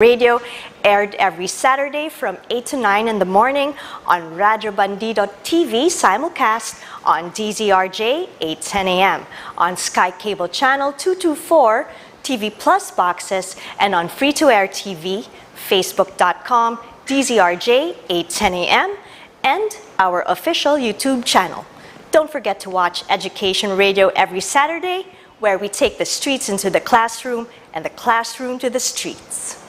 Radio aired every Saturday from 8 to 9 in the morning on RadyoBandido.tv simulcast on DZRJ 8:10 a.m. on Sky Cable Channel 224, TV Plus boxes, and on free-to-air TV, Facebook.com, DZRJ 8:10 a.m., and our official YouTube channel. Don't forget to watch Education Radio every Saturday, where we take the streets into the classroom and the classroom to the streets.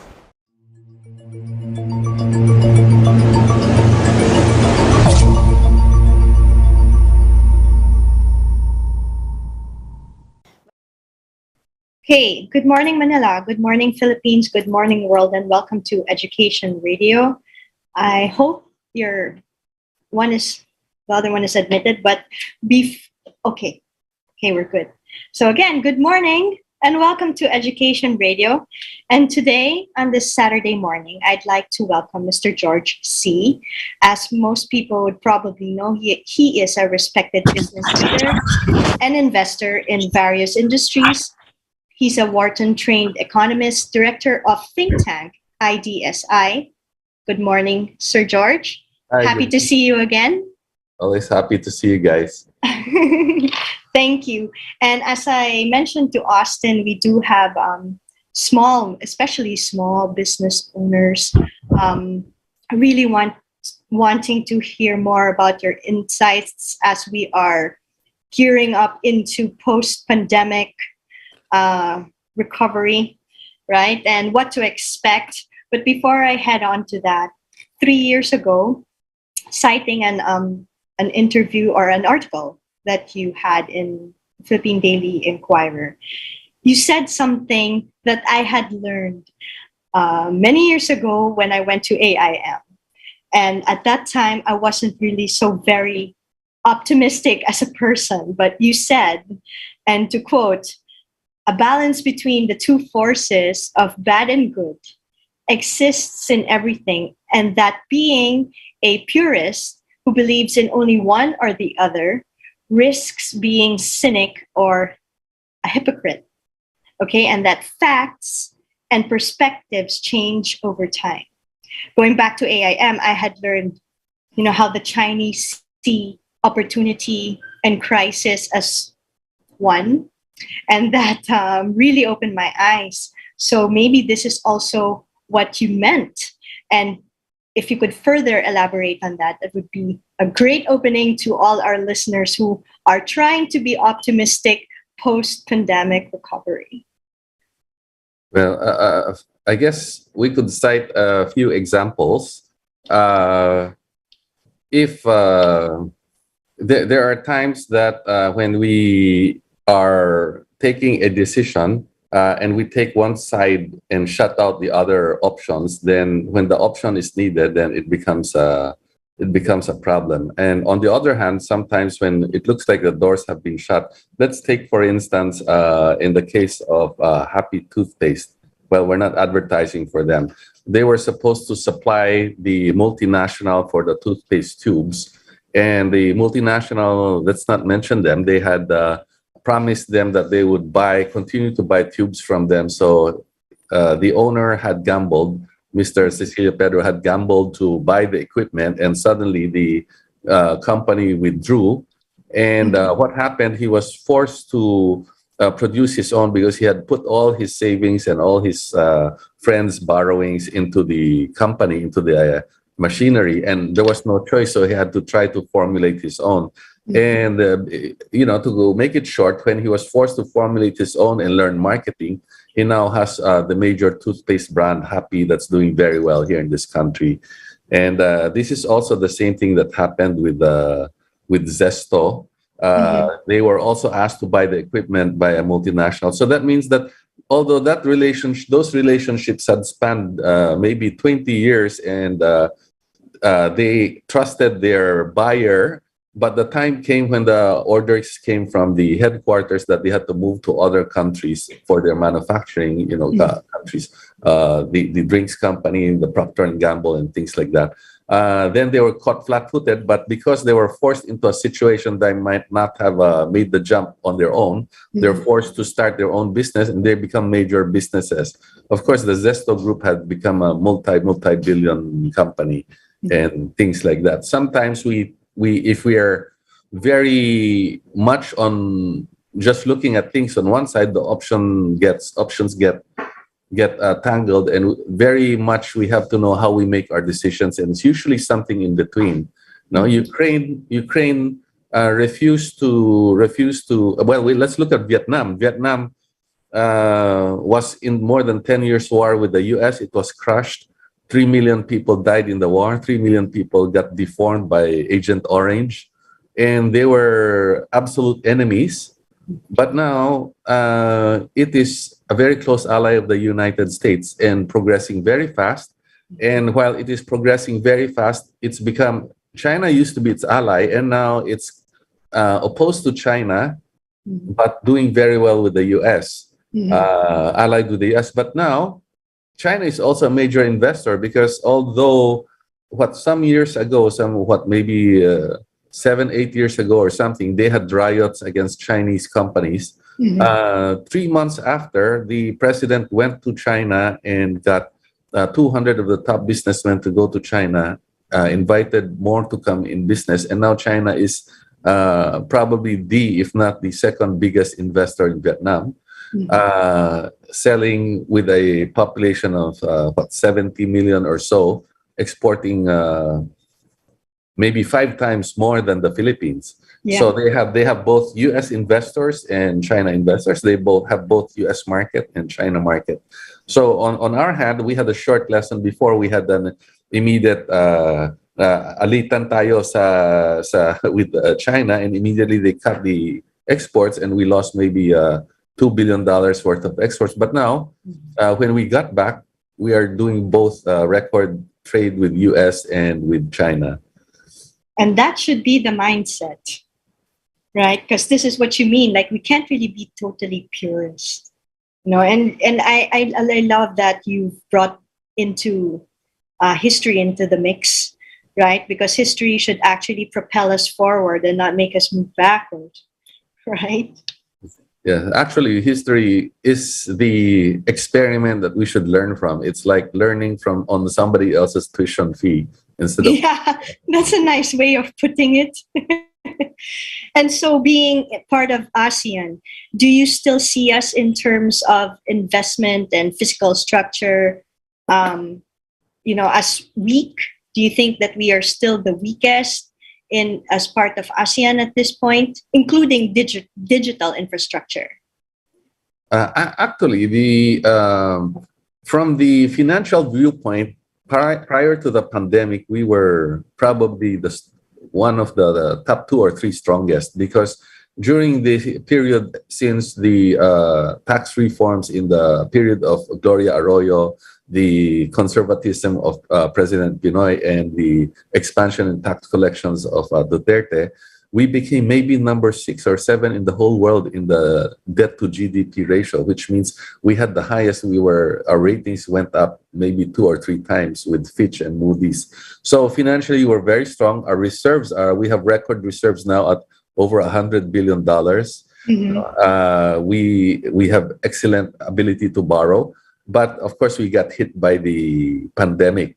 Okay, good morning Manila, good morning Philippines, good morning world, and welcome to Education Radio. I hope the other one is admitted, but okay, we're good. So again, good morning and welcome to Education Radio. And today, on this Saturday morning, I'd like to welcome Mr. George C. As most people would probably know, he is a respected business leader and investor in various industries. He's a Wharton-trained economist, director of think tank IDSI. Good morning, Sir George. Hi, happy to see you again. Always happy to see you guys. Thank you. And as I mentioned to Austin, we do have especially small business owners, really wanting to hear more about your insights as we are gearing up into post-pandemic recovery, right? And what to expect. But before I head on to that, 3 years ago, citing an interview or an article that you had in Philippine Daily Inquirer, you said something that I had learned many years ago when I went to AIM. And at that time, I wasn't really so very optimistic as a person, but you said, and to quote, "A balance between the two forces of bad and good exists in everything, and that being a purist who believes in only one or the other risks being cynic or a hypocrite." Okay, and that facts and perspectives change over time. Going back to AIM, I had learned, how the Chinese see opportunity and crisis as one, and that really opened my eyes. So maybe this is also what you meant. And if you could further elaborate on that, that would be a great opening to all our listeners who are trying to be optimistic post-pandemic recovery. Well, I guess we could cite a few examples. If there are times that when we are taking a decision and we take one side and shut out the other options, then when the option is needed, then it becomes a problem. And on the other hand, sometimes when it looks like the doors have been shut, let's take, for instance, in the case of Happy Toothpaste. Well, we're not advertising for them. They were supposed to supply the multinational for the toothpaste tubes. And the multinational, let's not mention them, they had promised them that they would continue to buy tubes from them. So the owner had gambled, Mr. Cecilio Pedro had gambled to buy the equipment, and suddenly the company withdrew. And what happened, he was forced to produce his own because he had put all his savings and all his friends' borrowings into the company, into the machinery, and there was no choice, so he had to try to formulate his own. And to make it short, when he was forced to formulate his own and learn marketing, he now has the major toothpaste brand Happy that's doing very well here in this country. And this is also the same thing that happened with Zesto. They were also asked to buy the equipment by a multinational. So that means that although those relationships had spanned maybe 20 years, and they trusted their buyer, but the time came when the orders came from the headquarters that they had to move to other countries for their manufacturing, countries, the drinks company, the Procter and Gamble, and things like that. Then they were caught flat-footed, but because they were forced into a situation they might not have made the jump on their own, they're forced to start their own business, and they become major businesses. Of course, the Zesto Group had become a multi-billion company and things like that. Sometimes we if we are very much on just looking at things on one side, the options get tangled, and very much we have to know how we make our decisions, and it's usually something in between. Now, Ukraine refused to. Well, let's look at Vietnam. Vietnam was in more than 10 years war with the U.S. It was crushed. 3 million people died in the war. 3 million people got deformed by Agent Orange, and they were absolute enemies. But now it is a very close ally of the United States and progressing very fast. And while it is progressing very fast, it's become, China used to be its ally, and now it's opposed to China, but doing very well with the US, allied with the US. But now China is also a major investor, because although some years ago, maybe 7-8 years ago or something, they had riots against Chinese companies. 3 months after, the president went to China and got 200 of the top businessmen to go to China, invited more to come in business, and now China is probably if not the second biggest investor in Vietnam, selling with a population of 70 million or so, exporting maybe 5 times more than the Philippines. Yeah. So they have both U.S. investors and China investors. They both have both U.S. market and China market. So on our hand, we had a short lesson before. We had an immediate alitan tayo with China, and immediately they cut the exports, and we lost maybe $2 billion worth of exports. But now, when we got back, we are doing both record trade with U.S. and with China. And that should be the mindset, right? Because this is what you mean. Like, we can't really be totally purist, And I love that you've brought into history into the mix, right? Because history should actually propel us forward and not make us move backward, right? Yeah, actually, history is the experiment that we should learn from. It's like learning from on somebody else's tuition fee instead of. Yeah, that's a nice way of putting it. And so, being part of ASEAN, do you still see us in terms of investment and fiscal structure, as weak? Do you think that we are still the weakest as part of ASEAN at this point, including digital infrastructure? Actually, from the financial viewpoint, prior to the pandemic, we were probably one of the top 2 or 3 strongest, because during the period since the tax reforms in the period of Gloria Arroyo, the conservatism of President Pinoy, and the expansion in tax collections of Duterte, we became maybe number 6 or 7 in the whole world in the debt to GDP ratio, which means we had the highest. Our ratings went up maybe 2 or 3 times with Fitch and Moody's. So financially, we're very strong. Our reserves we have record reserves now at over $100 billion. We have excellent ability to borrow. But of course, we got hit by the pandemic,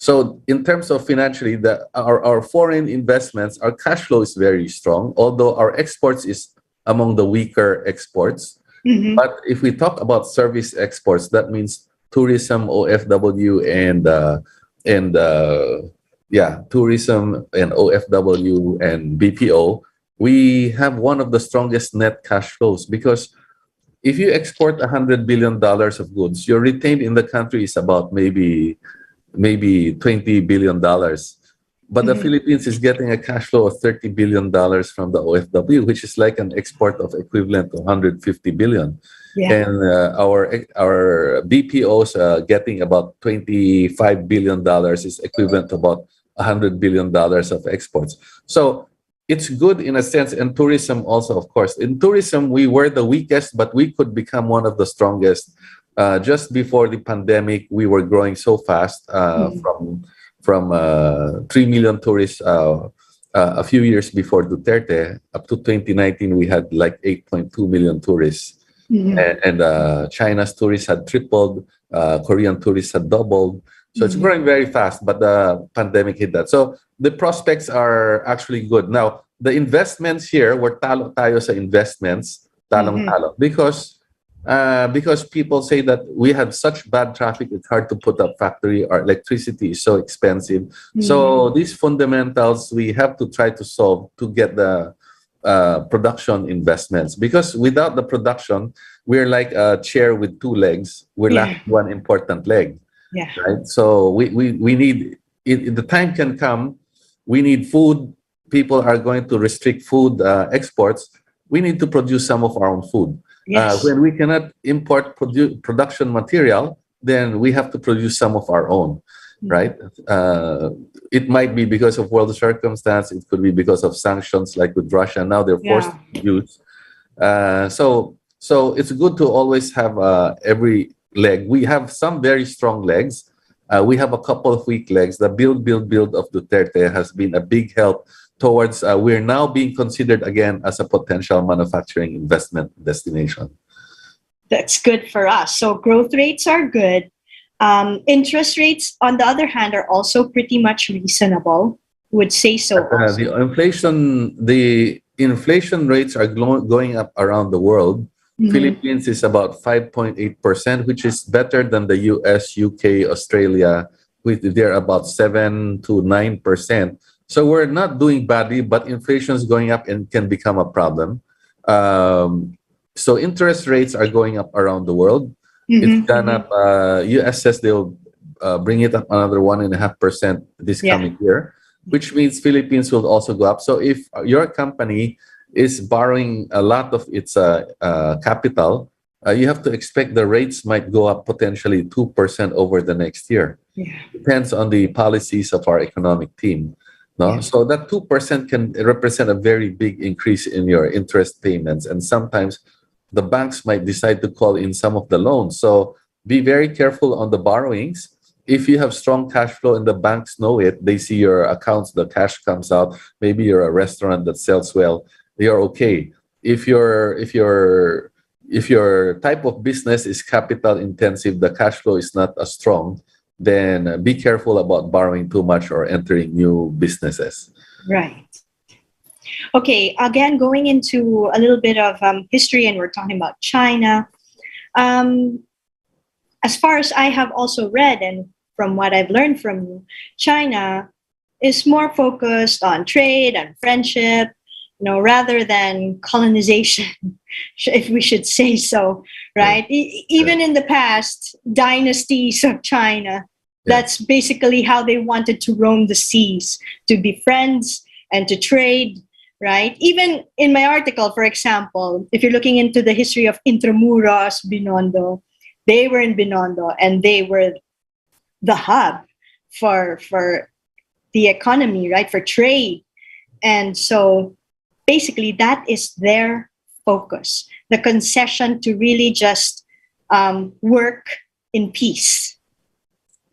So in terms of financially, our foreign investments, our cash flow is very strong, although our exports is among the weaker exports. But if we talk about service exports, that means tourism, OFW, tourism and OFW and BPO. We have one of the strongest net cash flows, because if you export $100 billion of goods, your retained in the country is about maybe $20 billion. But the Philippines is getting a cash flow of $30 billion from the OFW, which is like an export of equivalent to $150 billion. Yeah. And our BPOs getting about $25 billion is equivalent to about $100 billion of exports. So it's good in a sense, and tourism also, of course. In tourism, we were the weakest, but we could become one of the strongest Just before the pandemic, we were growing so fast Mhm. from 3 million tourists a few years before Duterte. Up to 2019, we had like 8.2 million tourists, Mhm. and China's tourists had tripled. Korean tourists had doubled. So it's Mhm. growing very fast, but the pandemic hit that. So the prospects are actually good. Now, the investments here, were talo tayo sa investments, talong Mhm. talo, because people say that we have such bad traffic, it's hard to put up factory, our electricity is so expensive. So Mhm. these fundamentals we have to try to solve to get the production investments, because without the production, we're like a chair with two legs, we're Yeah. lacking one important leg, Yeah. right? So we need the time can come. We need food. People are going to restrict food exports. We need to produce some of our own food. Yes. When we cannot import production material, then we have to produce some of our own, Mhm. right? Uh, it might be because of world circumstance. It could be because of sanctions, like with Russia. Now they're forced Yeah. to produce. So it's good to always have every leg. We have some very strong legs. We have a couple of weak legs. The build of Duterte has been a big help towards. We're now being considered again as a potential manufacturing investment destination. That's good for us. So growth rates are good. Interest rates, on the other hand, are also pretty much reasonable. Would say so also. The inflation rates are going up around the world. Mhm. Philippines is about 5.8%, which is better than the US, UK, Australia, with they're about 7 to 9%. So we're not doing badly, but inflation is going up and can become a problem. So interest rates are going up around the world. It's Mhm. gone Mhm. up. US says they'll bring it up another 1.5% this Yeah. coming year, which means Philippines will also go up. So if your company is borrowing a lot of its capital, you have to expect the rates might go up potentially 2% over the next year. Yeah. Depends on the policies of our economic team. No, Yeah. so that 2% can represent a very big increase in your interest payments, and sometimes the banks might decide to call in some of the loans. So be very careful on the borrowings. If you have strong cash flow and the banks know it, they see your accounts, the cash comes out. Maybe you're a restaurant that sells well, you're okay. If your type of business is capital intensive, the cash flow is not as strong, then be careful about borrowing too much or entering new businesses. Right. Okay. Again, going into a little bit of history, and we're talking about China. Um, as far as I have also read, and from what I've learned from you, China is more focused on trade and friendship, rather than colonization, if we should say so, Yeah. right? Yeah. Even in the past dynasties of China, Yeah. that's basically how they wanted to roam the seas, to be friends and to trade, right? Even in my article, for example, if you're looking into the history of Intramuros, Binondo, they were in Binondo and they were the hub for the economy, right? For trade. And so basically that is their focus, the concession to really just work in peace.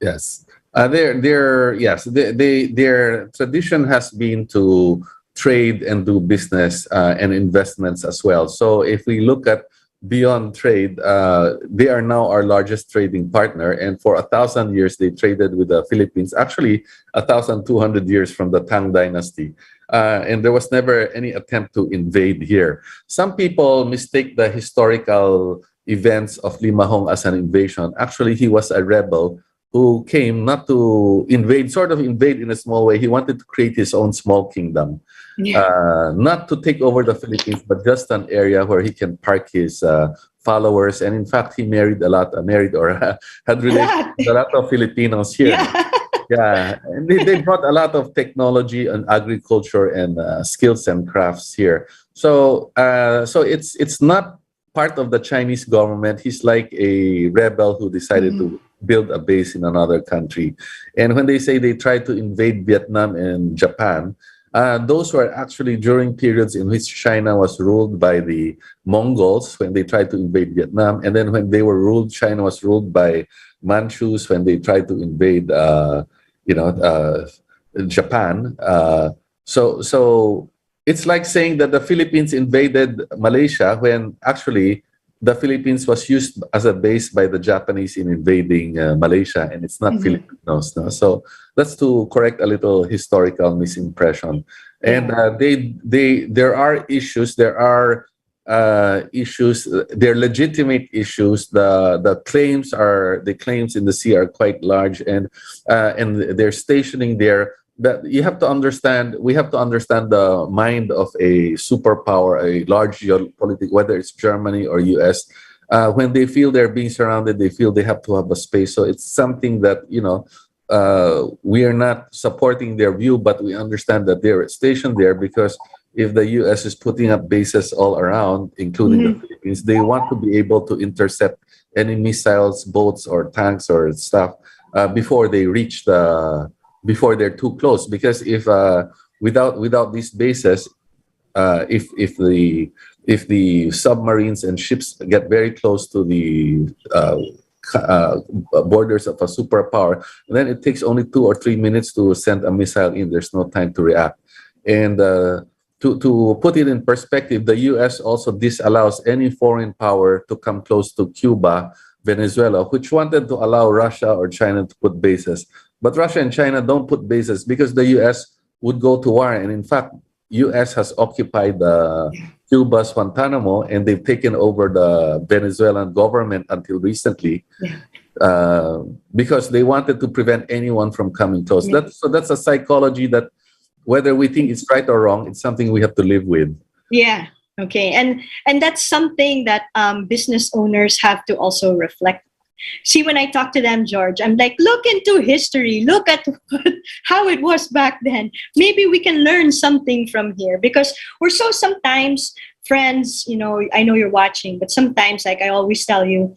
Yes. Yes, their tradition has been to trade and do business and investments as well. So if we look at beyond trade, they are now our largest trading partner, and for 1,000 years they traded with the Philippines. Actually, 1,200 years from the Tang Dynasty, and there was never any attempt to invade here. Some people mistake the historical events of Limahong as an invasion. Actually, he was a rebel who came not to invade, sort of invade in a small way. He wanted to create his own small kingdom, Yeah. not to take over the Philippines, but just an area where he can park his followers. And in fact, he married or had relations with a lot of Filipinos here. Yeah. Yeah, and they brought a lot of technology and agriculture and skills and crafts here. So it's not part of the Chinese government. He's like a rebel who decided Mhm. to build a base in another country. And when they say they tried to invade Vietnam and Japan, those were actually during periods in which China was ruled by the Mongols when they tried to invade Vietnam, and then when they were ruled, China was ruled by Manchus when they tried to invade, you know, Japan. So it's like saying that the Philippines invaded Malaysia when actually the Philippines was used as a base by the Japanese in invading Malaysia, and it's not Mhm. Filipinos. No? So that's to correct a little historical misimpression. And Yeah. there are issues. There are issues. They're legitimate issues. The claims in the sea are quite large, and they're stationing there. That you have to understand. We have to understand the mind of a superpower, a large geopolitical, whether it's Germany or U.S. When they feel they're being surrounded, they feel they have to have a space. So it's something that we are not supporting their view, but we understand that they're stationed there because if the U.S. is putting up bases all around, including the Mhm. Philippines, they want to be able to intercept any missiles, boats, or tanks or stuff before they reach before they're too close. Because if without these bases, if the submarines and ships get very close to the borders of a superpower, then it takes only 2 or 3 minutes to send a missile in. There's no time to react. And to put it in perspective, the U.S. also disallows any foreign power to come close to Cuba, Venezuela, which wanted to allow Russia or China to put bases. But Russia and China don't put bases because the U.S. would go to war. And in fact, U.S. has occupied Cuba's Guantanamo, and they've taken over the Venezuelan government until recently Yeah. because they wanted to prevent anyone from coming close. Yeah. So that's a psychology that, whether we think it's right or wrong, it's something we have to live with. Yeah. Okay. And that's something that business owners have to also reflect. See, when I talk to them, George, I'm like, look into history. Look at how it was back then. Maybe we can learn something from here because we're so sometimes friends. I know you're watching, but sometimes, like I always tell you,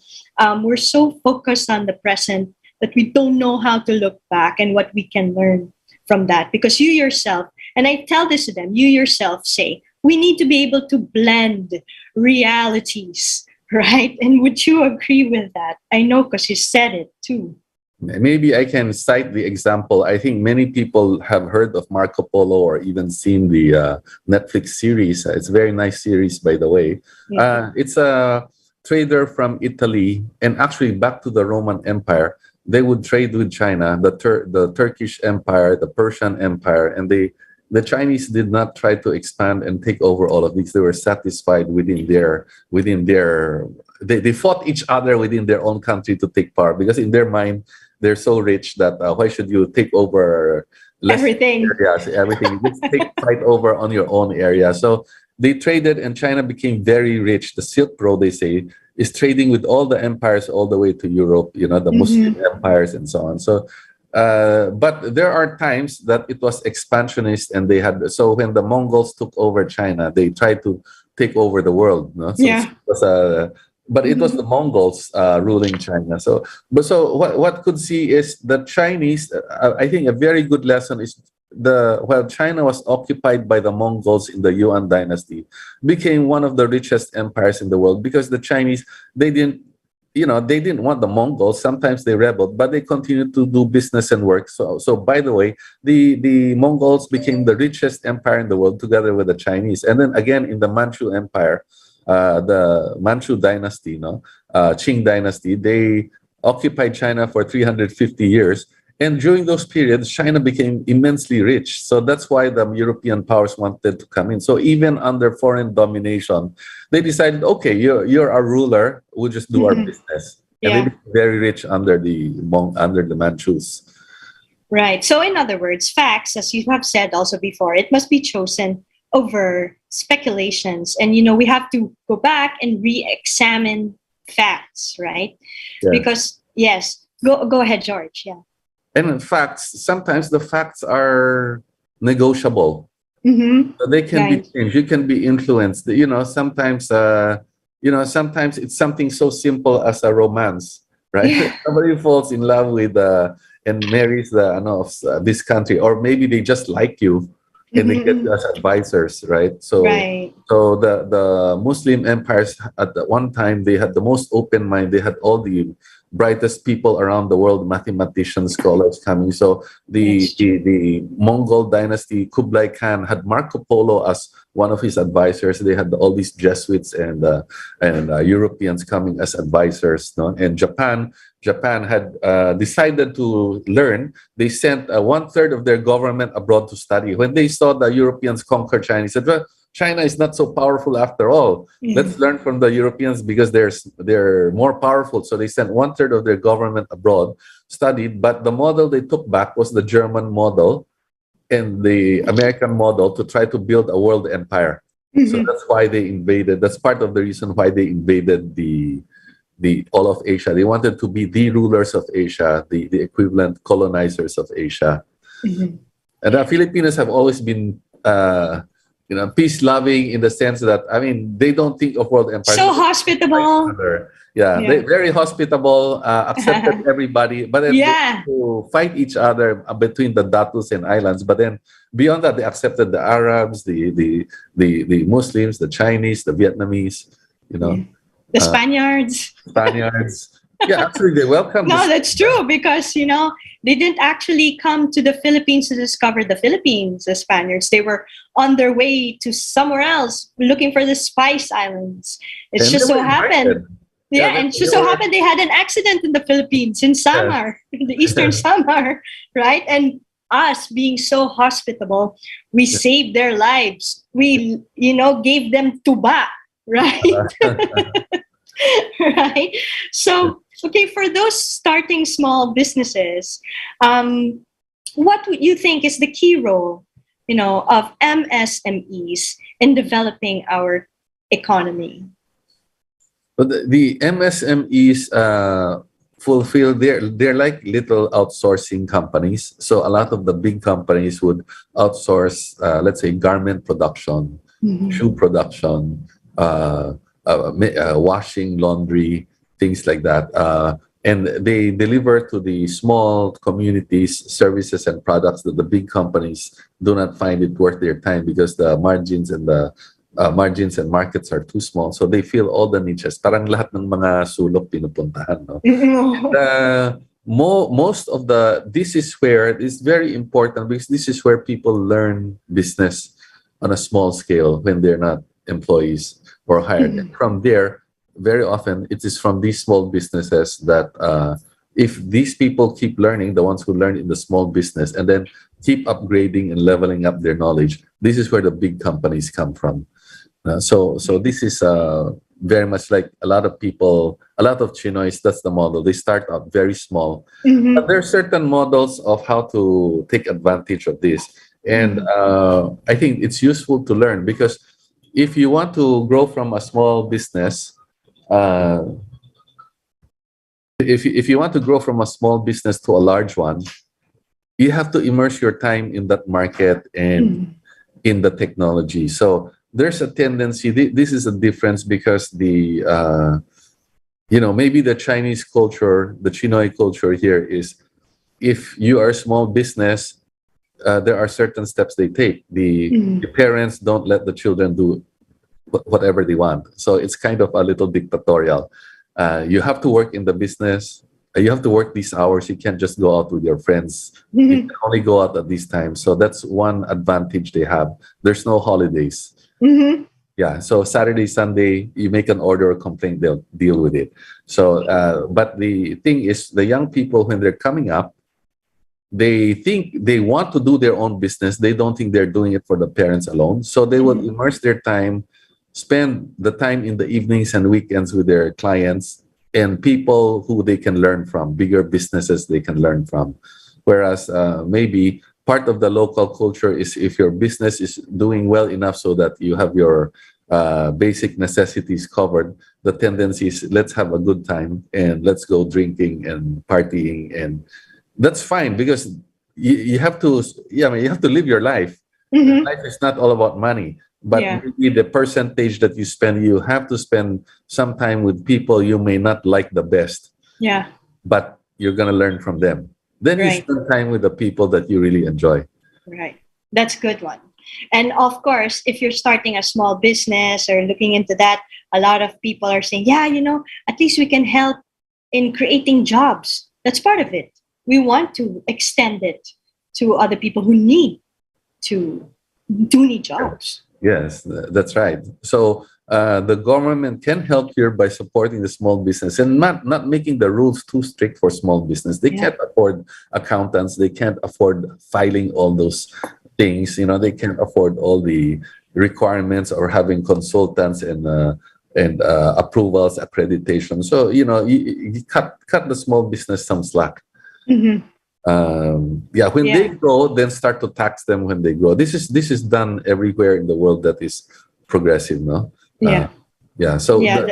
we're so focused on the present that we don't know how to look back and what we can learn from that. Because you yourself, and I tell this to them, you yourself say, we need to be able to blend realities, right? And would you agree with that? I know because you said it too. Maybe I can cite the example. I think many people have heard of Marco Polo or even seen the Netflix series. It's a very nice series, by the way. Yeah. It's a trader from Italy, and actually back to the Roman Empire. They would trade with China, the Turkish Empire, the Persian Empire, and the Chinese did not try to expand and take over all of these. They were satisfied they fought each other within their own country to take power because in their mind they're so rich that why should you take over less Everything. areas, everything? Just fight over on your own area. So they traded, and China became very rich. The Silk Road, they say, is trading with all the empires all the way to Europe. The Muslim Mhm. empires and so on. So, but there are times that it was expansionist, and they had. So when the Mongols took over China, they tried to take over the world. No? So it Yeah. was but it was the Mhm. Mongols ruling China. So what could see is the Chinese. I think a very good lesson is while China was occupied by the Mongols in the Yuan dynasty, became one of the richest empires in the world because the Chinese, they didn't want the Mongols. Sometimes they rebelled, but they continued to do business and work. So by the way, the Mongols became the richest empire in the world together with the Chinese. And then again in the Manchu Empire, the Manchu dynasty, Qing dynasty, they occupied China for 350 years. And during those periods, China became immensely rich. So that's why the European powers wanted to come in. So even under foreign domination, they decided, okay, you're our ruler. We'll just do our Mhm. business. And they Yeah. became very rich under the Manchus. Right. So, in other words, facts, as you have said also before, it must be chosen over speculations. And, we have to go back and re examine facts, right? Yes. Because, yes, go ahead, George. Yeah. And in fact, sometimes the facts are negotiable. Mm-hmm. So they can be Right. changed. You can be influenced. Sometimes it's something so simple as a romance, right? Yeah. Somebody falls in love with and marries the of this country, or maybe they just like you. and they get Mhm. us advisors, right? Right. So the Muslim empires at the one time they had the most open mind. They had all the brightest people around the world, mathematicians, scholars coming. So That's true. the Mongol dynasty, Kublai Khan had Marco Polo as one of his advisors. They had all these Jesuits and Europeans coming as advisors, no? And Japan had decided to learn. They sent one third of their government abroad to study. When they saw the Europeans conquer China, they said, well, China is not so powerful after all. Let's Mhm. learn from the Europeans because they're more powerful. So they sent one third of their government abroad, studied, but the model they took back was the German model and the American model to try to build a world empire. So Mhm. that's why they invaded. That's part of the reason why they invaded the all of Asia. They wanted to be the rulers of Asia, the equivalent colonizers of Asia. Mhm. And the Filipinos have always been, peace loving in the sense that I mean they don't think of world empires, So but they fight each hospitable. other. Yeah, they Yeah. very hospitable, accepted everybody, but then they Yeah. to fight each other between the Datus and islands. But then beyond that, they accepted the Arabs, the Muslims, the Chinese, the Vietnamese, you Yeah. know, The uh, Spaniards. Spaniards. Yeah, actually, they welcomed No, this. that's true because, they didn't actually come to the Philippines to discover the Philippines, the Spaniards. They were on their way to somewhere else looking for the Spice Islands. It's And they just were so happened. invited. Yeah, Yeah, and it they just so were. happened they had an accident in the Philippines, in Yeah. Samar, in the eastern Samar, right? And us being so hospitable, we saved their lives. We, gave them tuba, right? Right? So, okay, for those starting small businesses, um, what would you think is the key role, of MSMEs in developing our economy? But the MSMEs fulfill they're like little outsourcing companies. So a lot of the big companies would outsource, let's say, garment production, Mhm. shoe production, washing, laundry, things like that. And they deliver to the small communities services and products that the big companies do not find it worth their time because the margins and markets are too small. So they fill all the niches. Parang lahat ng mga sulok pinupuntahan, no? Most of this is where it's very important because this is where people learn business on a small scale when they're not employees or hired. And Mhm. from there, very often it is from these small businesses that if these people keep learning, the ones who learn in the small business and then keep upgrading and leveling up their knowledge, this is where the big companies come from. So this is very much like a lot of people, a lot of Chinois, that's the model. They start out very small. But Mhm. there are certain models of how to take advantage of this. And Mhm. I think it's useful to learn because if you want to grow from a small business, uh, if you want to grow from a small business to a large one, you have to immerse your time in that market and Mhm. in the technology. So there's a tendency. This is a difference because maybe the Chinese culture, the Chinoy culture here is if you are a small business, there are certain steps they take. The Mhm. parents don't let the children do whatever they want. So it's kind of a little dictatorial. You have to work in the business. You have to work these hours. You can't just go out with your friends. You Mhm. can only go out at these times. So that's one advantage they have. There's no holidays. Mhm. Yeah. So Saturday, Sunday, you make an order or complaint, they'll deal with it. So, but the thing is, the young people, when they're coming up, they think they want to do their own business. They don't think they're doing it for the parents alone. So they will Mhm. immerse their time, spend the time in the evenings and weekends with their clients and people who they can learn from, bigger businesses they can learn from. Whereas maybe part of the local culture is if your business is doing well enough so that you have your basic necessities covered, the tendency is let's have a good time and let's go drinking and partying, and that's fine because you have to, yeah, I mean, you have to live your life. Mhm. Life is not all about money, but Yeah. maybe the percentage that you spend, you have to spend some time with people you may not like the best, Yeah. but you're going to learn from them. Then you Right. spend time with the people that you really enjoy. Right. That's a good one. And of course, if you're starting a small business or looking into that, a lot of people are saying, yeah, at least we can help in creating jobs. That's part of it. We want to extend it to other people who to do need jobs. Yes, that's right. So the government can help here by supporting the small business and not making the rules too strict for small business. They Yeah. can't afford accountants. They can't afford filing all those things. They can't afford all the requirements or having consultants and approvals, accreditation. So you cut the small business some slack. Mhm. Yeah, when they Yeah. grow, then start to tax them when they grow. This is done everywhere in the world that is progressive, no? uh, Yeah. yeah, so Yeah.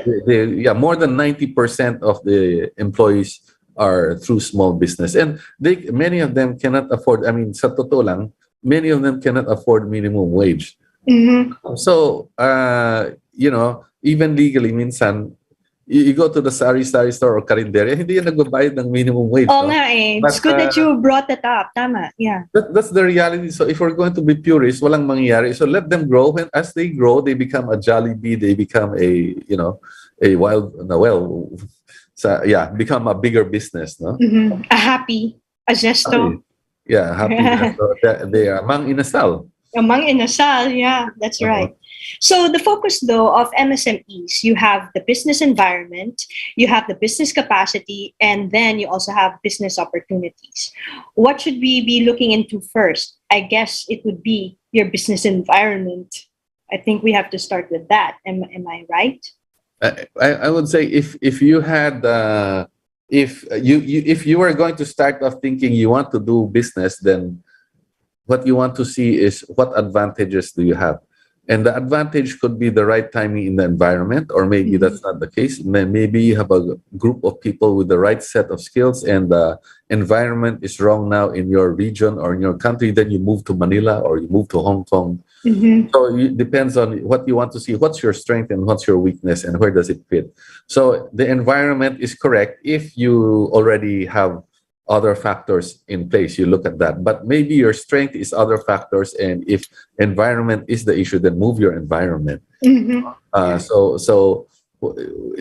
yeah, more than 90% of the employees are through small business, and many of them cannot afford, I mean, sa totoo lang, many of them cannot afford minimum wage. Mhm. So even legally, minsan you go to the sari-sari store or karinderya, hindi yan nagbabayad ng minimum wage, Oo no? nga eh. It's But good that you brought that up. Tama. Yeah. that's the reality. So if we're going to be purists, walang mangyayari. So let them grow. When as they grow, they become a Jollibee. They become a wild, no, well, yeah, become a bigger business, no? Mhm. A happy, a Happy. zesto. Yeah, happy. So they are mang inasal. Among inasal, yeah, that's Uh-huh. right. So the focus though of MSMEs, you have the business environment, you have the business capacity, and then you also have business opportunities. What should we be looking into first? I guess it would be your business environment. I think we have to start with that. Am I right? I would say if you had if you were going to start off thinking you want to do business, then what you want to see is what advantages do you have. And the advantage could be the right timing in the environment, or maybe Mhm. that's not the case. Maybe you have a group of people with the right set of skills, and the environment is wrong now in your region or in your country. Then you move to Manila or you move to Hong Kong. Mhm. So it depends on what you want to see. What's your strength and what's your weakness, and where does it fit? So the environment is correct if you already have other factors in place. You look at that, but maybe your strength is other factors, and if environment is the issue, then move your environment. Mhm. Uh, Yeah. so so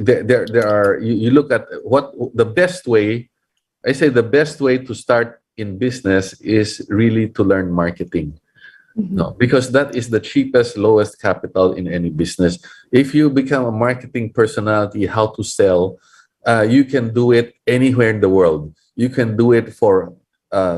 there are, you look at what the best way. I say the best way to start in business is really to learn marketing. Mhm. No, because that is the cheapest, lowest capital in any business. If you become a marketing personality, how to sell, you can do it anywhere in the world. You can do it for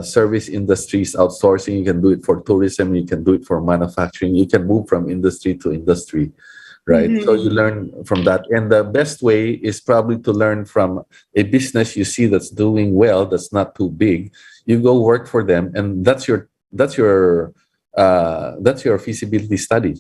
service industries, outsourcing. You can do it for tourism. You can do it for manufacturing. You can move from industry to industry, right? So you Mhm. learn from that. And the best way is probably to learn from a business you see that's doing well, that's not too big. You go work for them, and that's your feasibility study.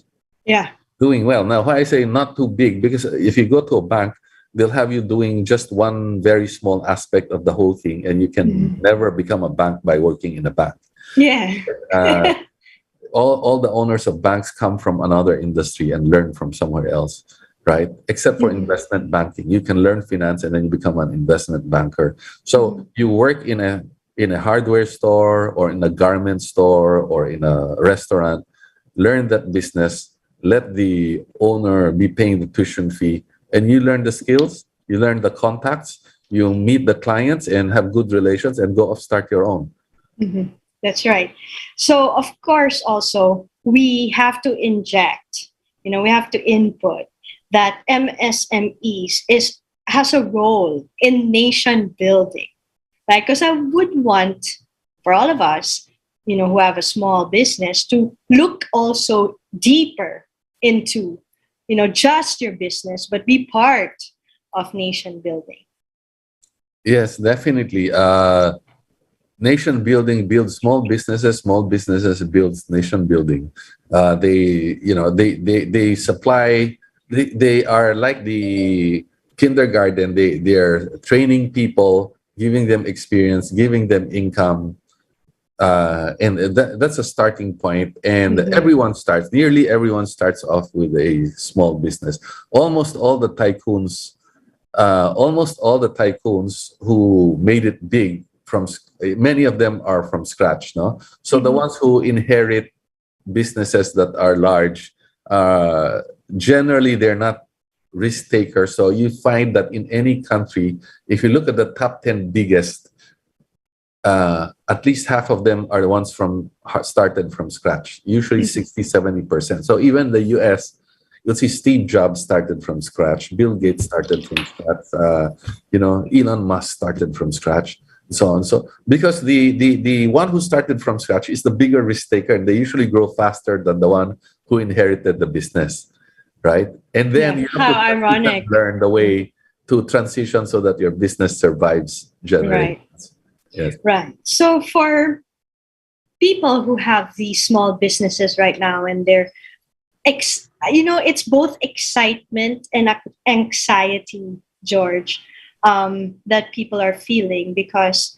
Yeah. Doing well. Now, why I say not too big, because if you go to a bank, they'll have you doing just one very small aspect of the whole thing, and you can Mhm. never become a bank by working in a bank. Yeah. Uh, all the owners of banks come from another industry and learn from somewhere else, right? Except for Mhm. investment banking. You can learn finance and then you become an investment banker. So Mhm. you work in a hardware store or in a garment store or in a restaurant, learn that business, let the owner be paying the tuition fee, and you learn the skills, you learn the contacts, you meet the clients and have good relations and go off, start your own. Mhm. That's right. So, of course, also, we have to inject, we have to input that MSMEs has a role in nation building. Right? Because I would want for all of us, who have a small business to look also deeper into, just your business, but be part of nation building. Yes, definitely. Nation building builds small businesses builds nation building. They supply, they are like the kindergarten. They're training people, giving them experience, giving them income, and that's a starting point. And Mhm. nearly everyone starts off with a small business. Almost all the tycoons who made it big, many of them are from scratch, no? So the Mhm. ones who inherit businesses that are large, uh, generally they're not risk takers. So you find that in any country, if you look at the top 10 biggest, at least half of them are the ones from started from scratch, usually 60-70%. So even the US, you'll see Steve Jobs started from scratch, Bill Gates started from scratch, Elon Musk started from scratch, and so on. So because the one who started from scratch is the bigger risk taker, and they usually grow faster than the one who inherited the business, right? And then Yeah. you have How to ironic. learn the way to transition so that your business survives Right. generations. Yes. Right. So for people who have these small businesses right now and they're it's both excitement and anxiety, George, that people are feeling because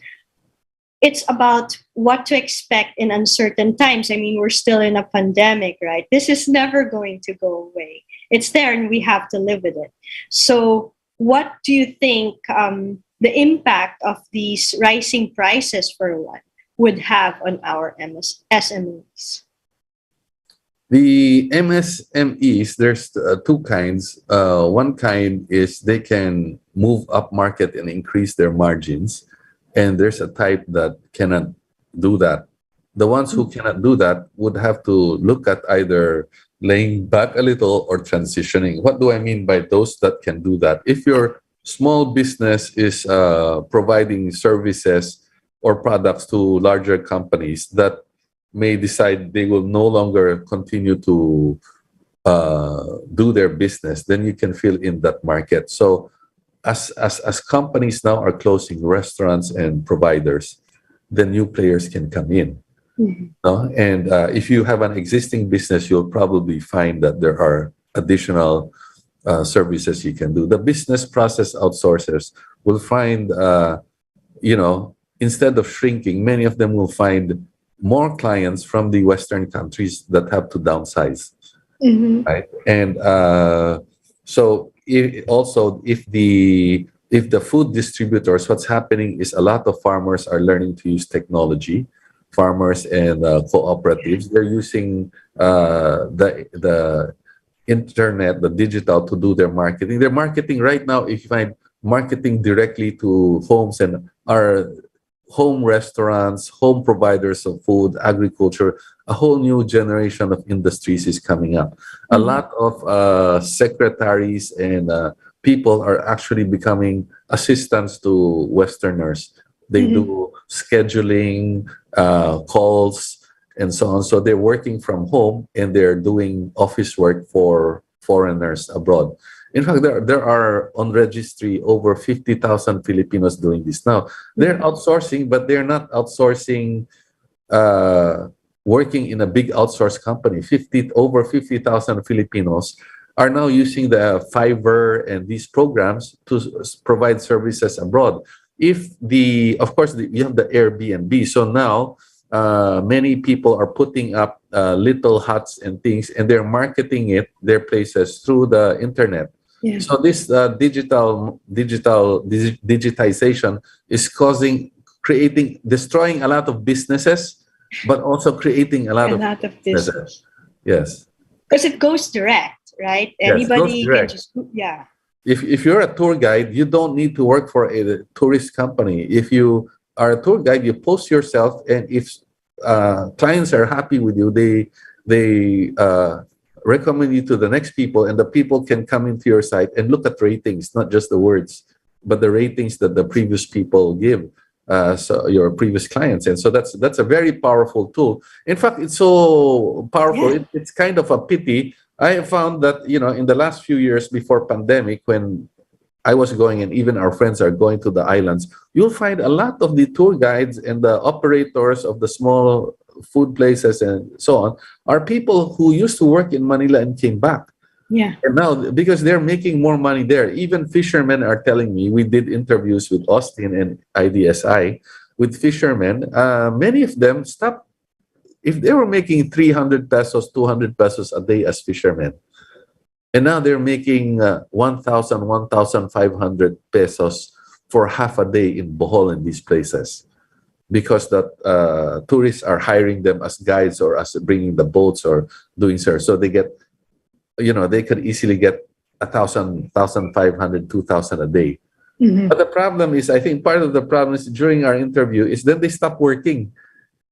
it's about what to expect in uncertain times. I mean, we're still in a pandemic, right? This is never going to go away. It's there and we have to live with it. So what do you think the impact of these rising prices, for one, would have on our SMEs? The MSMEs, there's two kinds. One kind is they can move up market and increase their margins. And there's a type that cannot do that. The ones who cannot do that would have to look at either laying back a little or transitioning. What do I mean by those that can do that? If your small business is providing services or products to larger companies that may decide they will no longer continue to do their business, then you can fill in that market. So as companies now are closing restaurants and providers, the new players can come in. No? And if you have an existing business, you'll probably find that there are additional services you can do. The business process outsourcers will find, instead of shrinking, many of them will find more clients from the Western countries that have to downsize, right? And so if the food distributors, what's happening is a lot of farmers are learning to use technology. Farmers and cooperatives, they're using the internet, the digital, to do their marketing. Their marketing right now, if you find marketing directly to homes and our home restaurants, home providers of food, agriculture, a whole new generation of industries is coming up. A lot of secretaries and people are actually becoming assistants to Westerners. They do scheduling, calls, and so on. So they're working from home and they're doing office work for foreigners abroad. In fact, there are on registry over 50,000 Filipinos doing this now. They're outsourcing, but they're not outsourcing working in a big outsource company. Over 50,000 Filipinos are now using the Fiverr and these programs to provide services abroad. Of course, you have the Airbnb. So now many people are putting up little huts and things, and they're marketing their places through the internet. Yeah. So this digitization is destroying a lot of businesses, but also creating a lot A of lot of businesses. business. Yes. Because it goes direct, right? Yes, it goes Anybody can direct. just, yeah. If you're a tour guide, you don't need to work for a tourist company. If you are a tour guide, you post yourself, and if clients are happy with you, they recommend you to the next people, and the people can come into your site and look at ratings, not just the words, but the ratings that the previous people give. So your previous clients, and so that's a very powerful tool. In fact, it's so powerful. Yeah. It's kind of a pity. I found that in the last few years before pandemic, when I was going, and even our friends are going to the islands, you'll find a lot of the tour guides and the operators of the small food places and so on are people who used to work in Manila and came back. Yeah. And now, because they're making more money there, even fishermen are telling me, we did interviews with Austin and IDSI with fishermen. Many of them stopped. If they were making 300 pesos, 200 pesos a day as fishermen, and now they're making 1,000, 1,500 pesos for half a day in Bohol and these places. because that tourists are hiring them as guides or as bringing the boats or doing so they get, they could easily get 1,500, 2,000 a day. Mhm. But the problem is, I think part of the problem is during our interview is then they stop working.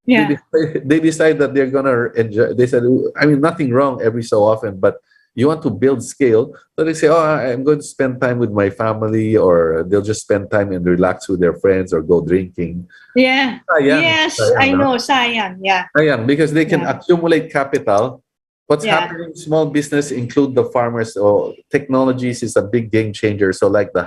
Yeah. They decide that they're gonna enjoy. They said, I mean, nothing wrong every so often, but you want to build scale. So they say, oh, I'm going to spend time with my family, or they'll just spend time and relax with their friends or go drinking. Yeah. Sayang, Yes, sayang, I no? know. Sayang. Yeah. Sayang, because they can Yeah. accumulate capital. What's Yeah. happening in small business include the farmers. Oh, technologies is a big game changer. So like the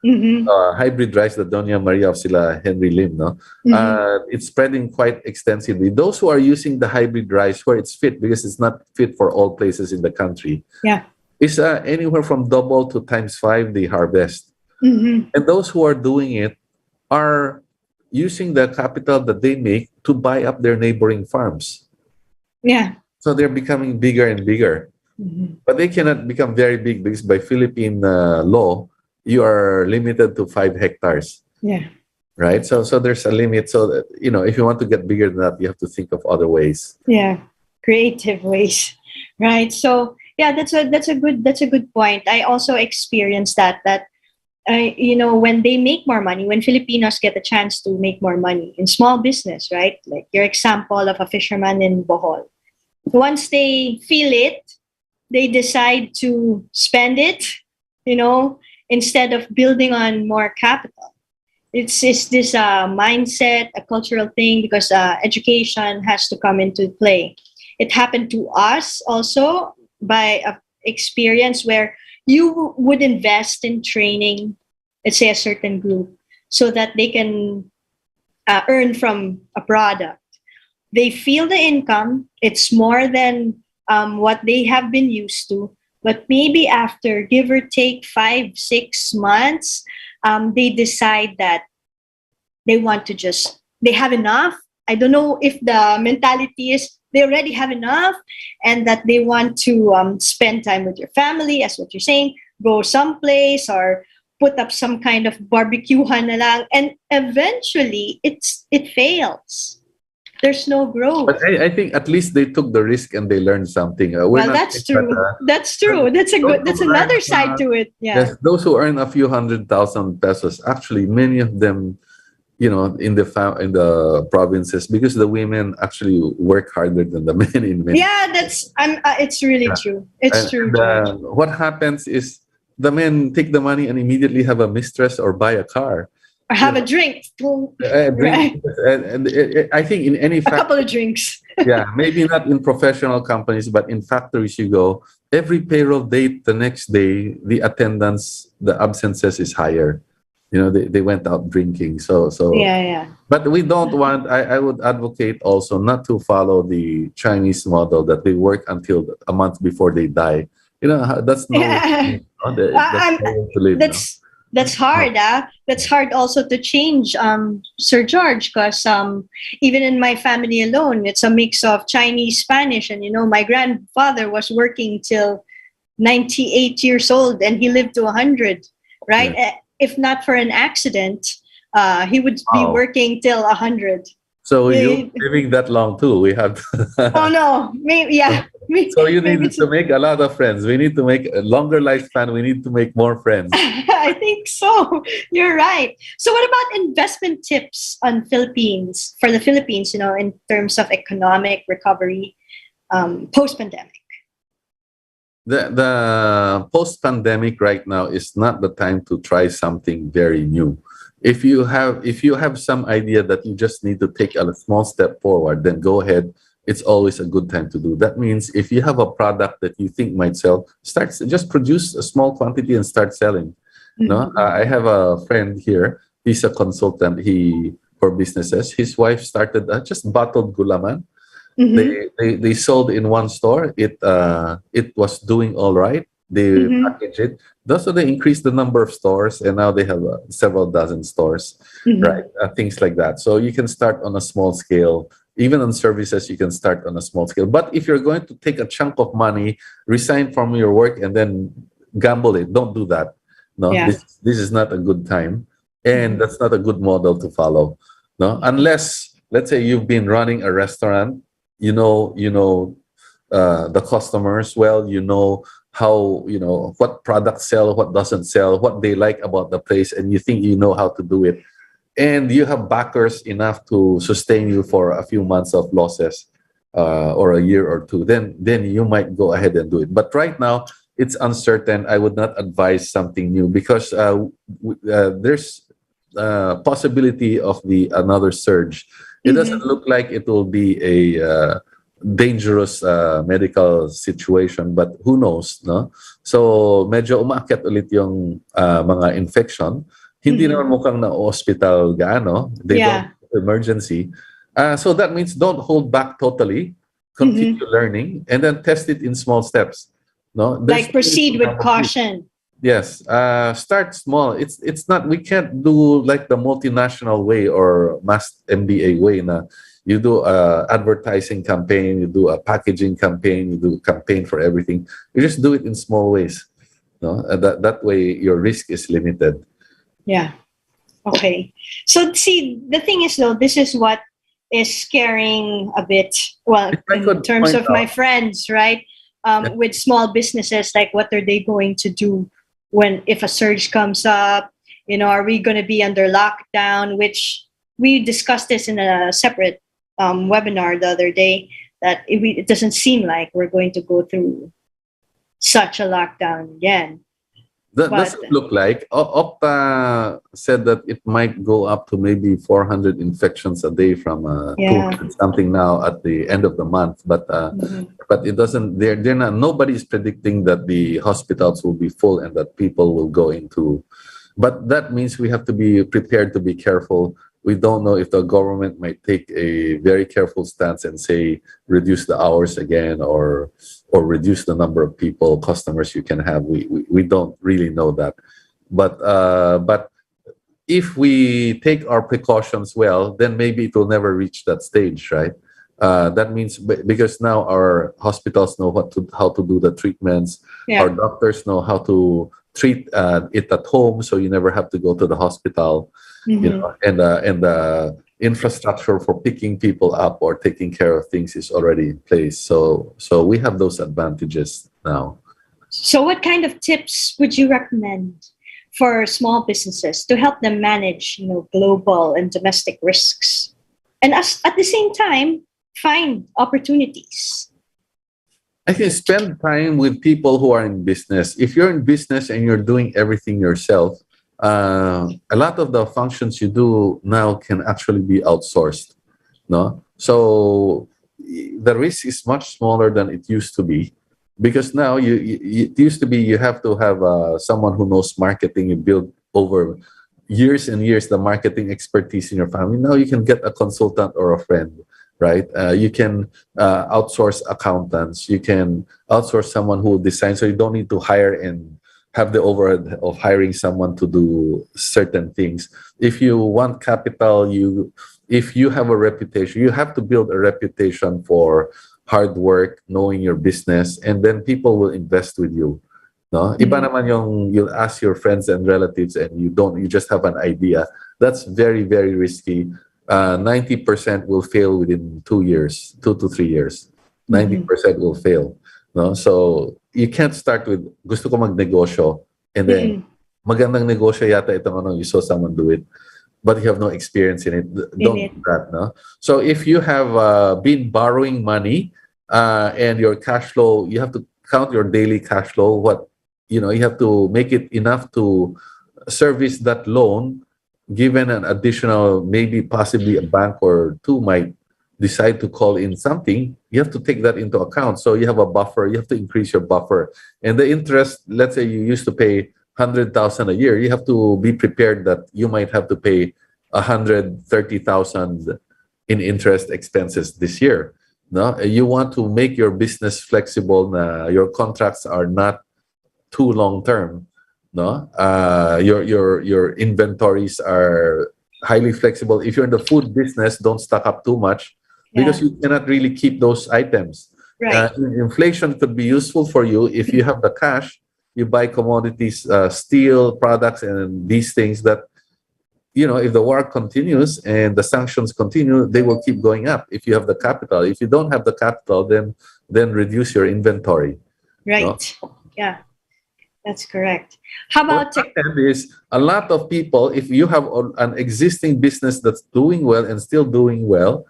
Mm-hmm. hybrid rice, the Doña Maria of Sila Henry Lim, no? Mm-hmm. It's spreading quite extensively. Those who are using the hybrid rice where it's fit, because it's not fit for all places in the country, Yeah. is anywhere from double to times five the harvest. Mm-hmm. And those who are doing it are using the capital that they make to buy up their neighboring farms. Yeah. So they're becoming bigger and bigger. Mm-hmm. But they cannot become very big because by Philippine law, you are limited to 5 hectares. Yeah. Right, so there's a limit, so that, if you want to get bigger than that, you have to think of other ways. Yeah. Creative ways. Right. So yeah, that's a good point. I also experienced that when they make more money, when Filipinos get a chance to make more money in small business, right? Like your example of a fisherman in Bohol. Once they feel it, they decide to spend it, you know, instead of building on more capital. It's this mindset, a cultural thing, because education has to come into play. It happened to us also by experience where you would invest in training, let's say a certain group, so that they can earn from a product. They feel the income, it's more than what they have been used to. But maybe after give or take 5, 6 months, they decide that they have enough. I don't know if the mentality is they already have enough and that they want to spend time with your family, as what you're saying, go someplace or put up some kind of barbecuehan na lang. And eventually it fails. There's no growth. But I think at least they took the risk and they learned something. We're Well, not that's saying that, true. That's true. those That's who earn, another side to it. Yeah. yes, those who earn a few 100,000 pesos, actually, many of them, in the provinces, because the women actually work harder than the men in many. Yeah, it's really Yeah. true. It's true, And George. what happens is the men take the money and immediately have a mistress or buy a car. Or You have a know, drink. drink, Right. and I think in any A couple factory, of drinks. yeah, maybe not in professional companies, but in factories you go, every payroll date, the next day, the attendance, the absences is higher. They went out drinking. So, Yeah, yeah. but we don't want, I would advocate also not to follow the Chinese model that they work until a month before they die. That's no way to Yeah. live. That's I'm no way to live now. that's hard, that's hard also to change, Sir George, because even in my family alone, it's a mix of Chinese, Spanish, and my grandfather was working till 98 years old and he lived to 100, right? Yeah. If not for an accident, he would be Wow. working till 100. So Eh, you living that long too. We have oh no, maybe, yeah. so you Maybe need it's to make a lot of friends. We need to make a longer lifespan. We need to make more friends. I think so. You're right. So, what about investment tips on Philippines for the Philippines? In terms of economic recovery, post pandemic. The post pandemic right now is not the time to try something very new. If you have some idea that you just need to take a small step forward, then go ahead. It's always a good time to do. That means if you have a product that you think might sell, just produce a small quantity and start selling. No, I have a friend here. He's a consultant. For businesses. His wife started just bottled gulaman. Mm-hmm. They sold in one store. It was doing all right. They Mm-hmm. packaged it. So they increased the number of stores, and now they have several dozen stores, Mm-hmm. right? Things like that. So you can start on a small scale. Even on services, you can start on a small scale. But if you're going to take a chunk of money, resign from your work, and then gamble it, don't do that. No, Yeah. this is not a good time, and Mhm. that's not a good model to follow. No, unless let's say you've been running a restaurant, the customers well, how what products sell, what doesn't sell, what they like about the place, and you think you know how to do it, and you have backers enough to sustain you for a few months of losses, or a year or two, then you might go ahead and do it. But right now it's uncertain. I would not advise something new because there's possibility of the another surge. It doesn't Mm-hmm. look like it will be a dangerous medical situation, but who knows, no? So medyo umakyat ulit yung mga infection. Hindi Mm-hmm. naman mukhang na hospital gaano. They don't Yeah. emergency. So that means don't hold back totally. Mm-hmm. Continue learning and then test it in small steps. No, there's Like no need proceed to with have a big. caution. Yes, start small. It's not. We can't do like the multinational way or mass MBA way. Na you do a advertising campaign, you do a packaging campaign, you do a campaign for everything. You just do it in small ways. No, that way your risk is limited. Yeah. Okay. So see, the thing is though, this is what is scaring a bit. Well, If I in could terms point of my out, friends, right? yeah, With small businesses, like what are they going to do when if a surge comes up? Are we going to be under lockdown? Which we discussed this in a separate webinar the other day. That it doesn't seem like we're going to go through such a lockdown again. that But doesn't look like. Opta said that it might go up to maybe 400 infections a day from yeah. 200 something now at the end of the month. Mhm. But it doesn't. They're not. Nobody is predicting that the hospitals will be full and that people will go into. But that means we have to be prepared to be careful. We don't know if the government might take a very careful stance and say reduce the hours again, or reduce the number of people customers you can have. We don't really know that. But if we take our precautions well, then maybe it will never reach that stage, right? That means because now our hospitals know how to do the treatments. Our Yeah. doctors know how to treat it at home, so you never have to go to the hospital. Hmm. And the infrastructure for picking people up or taking care of things is already in place. So we have those advantages now. So, what kind of tips would you recommend for small businesses to help them manage, global and domestic risks, and at the same time find opportunities? I can spend time with people who are in business. If you're in business and you're doing everything yourself, a lot of the functions you do now can actually be outsourced. No, so the risk is much smaller than it used to be, because now it used to be you have to have someone who knows marketing. You build over years and years the marketing expertise in your family. Now you can get a consultant or a friend, right? You can outsource accountants. You can outsource someone who will design, so you don't need to hire and have the overhead of hiring someone to do certain things. If you want capital, if you have a reputation, you have to build a reputation for hard work, knowing your business, and then people will invest with you. No, iba Mhm. naman yung you'll ask your friends and relatives and you just have an idea. That's very, very risky. 90% will fail within 2 years, 2 to 3 years. Mhm. 90% will fail. No, so you can't start with gusto ko magnegosyo and then Mm-mm. magandang negosyo yata itong ano, you saw someone do it, but you have no experience in it. In Don't it. do that, no? So if you have been borrowing money and your cash flow, you have to count your daily cash flow. You have to make it enough to service that loan, given an additional, maybe possibly a bank or two might decide to call in something. You have to take that into account. So you have a buffer. You have to increase your buffer. And the interest, let's say you used to pay 100,000 a year, you have to be prepared that you might have to pay 130,000 in interest expenses this year. No, you want to make your business flexible. Your contracts are not too long term. No, your inventories are highly flexible. If you're in the food business, don't stock up too much because Yeah. you cannot really keep those items. Right. Inflation could be useful for you if you have the cash. You buy commodities, steel products, and these things that if the war continues and the sanctions continue, they will keep going up. If you have the capital, if you don't have the capital, then reduce your inventory. No? Right. Yeah, that's correct. How What about happened is a lot of people, if you have an existing business that's doing well and still doing well,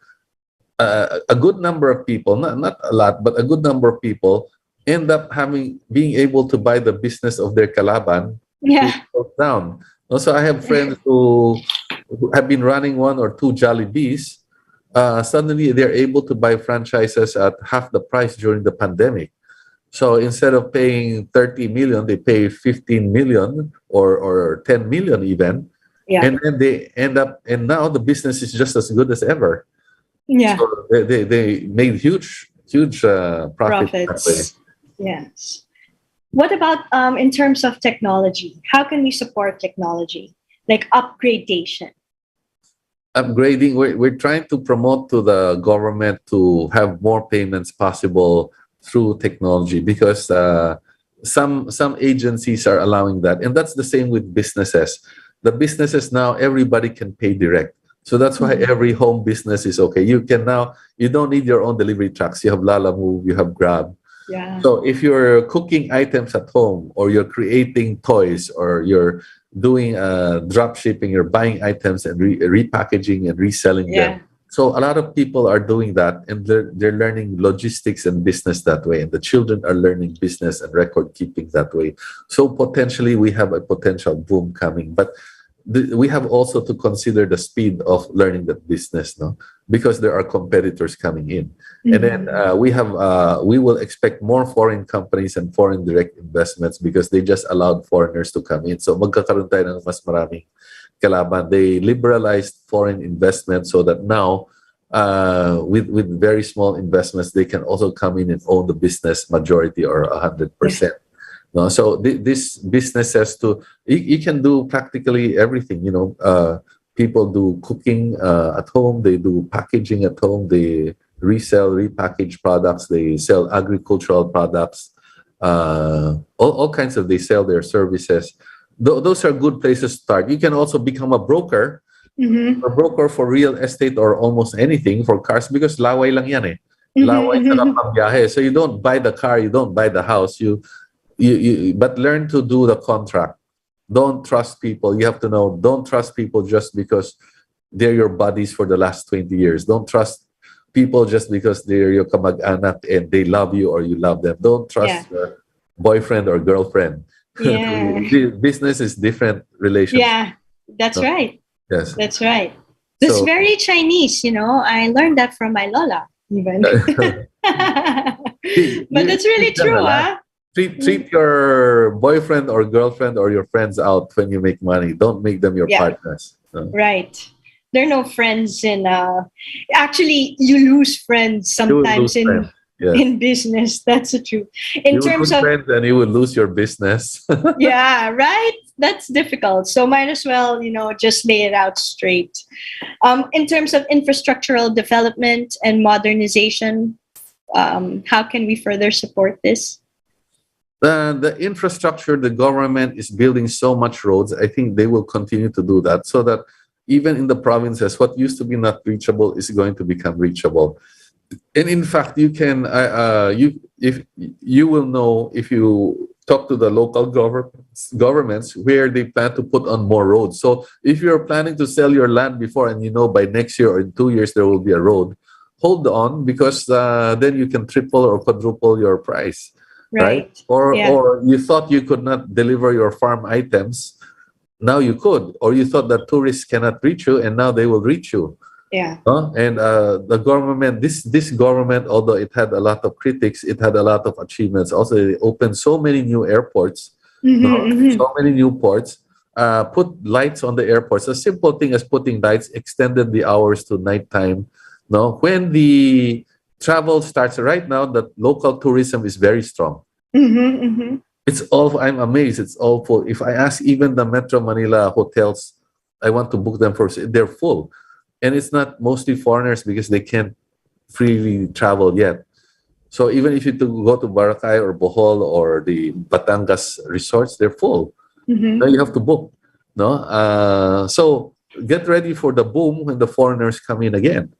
a good number of people, not a lot, but a good number of people end up being able to buy the business of their kalaban who yeah. goes down. Also, I have friends who have been running one or two Jollibees. Suddenly, they're able to buy franchises at half the price during the pandemic. So instead of paying 30 million, they pay 15 million or 10 million even. Yeah. And then they end up, and now the business is just as good as ever. Yeah. So they made huge profit that way. Profits. Yes. What about in terms of technology? How can we support technology, like upgradation? Upgrading, we're trying to promote to the government to have more payments possible through technology, because some agencies are allowing that, and that's the same with businesses. The businesses now, everybody can pay direct, so that's why Mhm. every home business is okay. You don't need your own delivery trucks. You have Lala Move, you have Grab. Yeah. So if you're cooking items at home, or you're creating toys, or you're doing drop shipping, you're buying items and repackaging and reselling them. Yeah. So a lot of people are doing that, and they're learning logistics and business that way. And the children are learning business and record keeping that way. So potentially we have a potential boom coming. But we have also to consider the speed of learning that business, no, because there are competitors coming in. And then Mhm. we will expect more foreign companies and foreign direct investments, because they just allowed foreigners to come in. So magkakaroon tayo ng mas maraming kalaban. They liberalized foreign investment, so that now with very small investments, they can also come in and own the business majority or Yeah. 100%. No, so this business has to, you can do practically everything. People do cooking at home, they do packaging at home, they resell repackaged products, they sell agricultural products, all kinds of, they sell their services. Those are good places to start. You can also become Mhm. a broker for real estate or almost anything for cars, because laway lang yan eh. Laway sa Mhm. pambiyahe. So you don't buy the car, you don't buy the house, but learn to do the contract. Don't trust people. You have to know, don't trust people just because they're your buddies for the last 20 years. Don't trust people just because they're your kamag-anak and they love you or you love them. Don't Yeah. trust your boyfriend or girlfriend. Yeah. Business is different relationship. Yeah. That's No? right. Yes. That's right. That's So very Chinese, I learned that from my Lola, even. But that's really teach them true, na lang. huh? Treat your boyfriend or girlfriend or your friends out when you make money. Don't make them your Yeah, partners. No. right. There are no friends in actually you lose friends You will lose sometimes friends. in Yes. in business. That's the truth. In You will terms lose of friends and you will lose your business. yeah, right? That's difficult. So might as well, just lay it out straight. In terms of infrastructural development and modernization, how can we further support this? The infrastructure, the government is building so much roads. I think they will continue to do that, so that even in the provinces, what used to be not reachable is going to become reachable. And in fact, you can you if you will know, if you talk to the local governments where they plan to put on more roads. So if you're planning to sell your land before, and by next year or in 2 years there will be a road, hold on, because then you can triple or quadruple your price, right? Right. Or Yeah. you thought you could not deliver your farm items, now you could. Or you thought that tourists cannot reach you, and now they will reach you. Yeah. And the government, this government, although it had a lot of critics, it had a lot of achievements. Also, they opened so many new airports, no? Mm-hmm, So many new ports. Put lights on the airports. A simple thing as putting lights, extended the hours to nighttime. No, when the travel starts right now, that local tourism is very strong. mm-hmm, mm-hmm. It's all. I'm amazed. It's all full. If I ask even the Metro Manila hotels, I want to book them they're full. And it's not mostly foreigners, because they can't freely travel yet. So even if you go to Boracay or Bohol or the Batangas resorts, they're full. Mm-hmm. Now you have to book. No, so get ready for the boom when the foreigners come in again,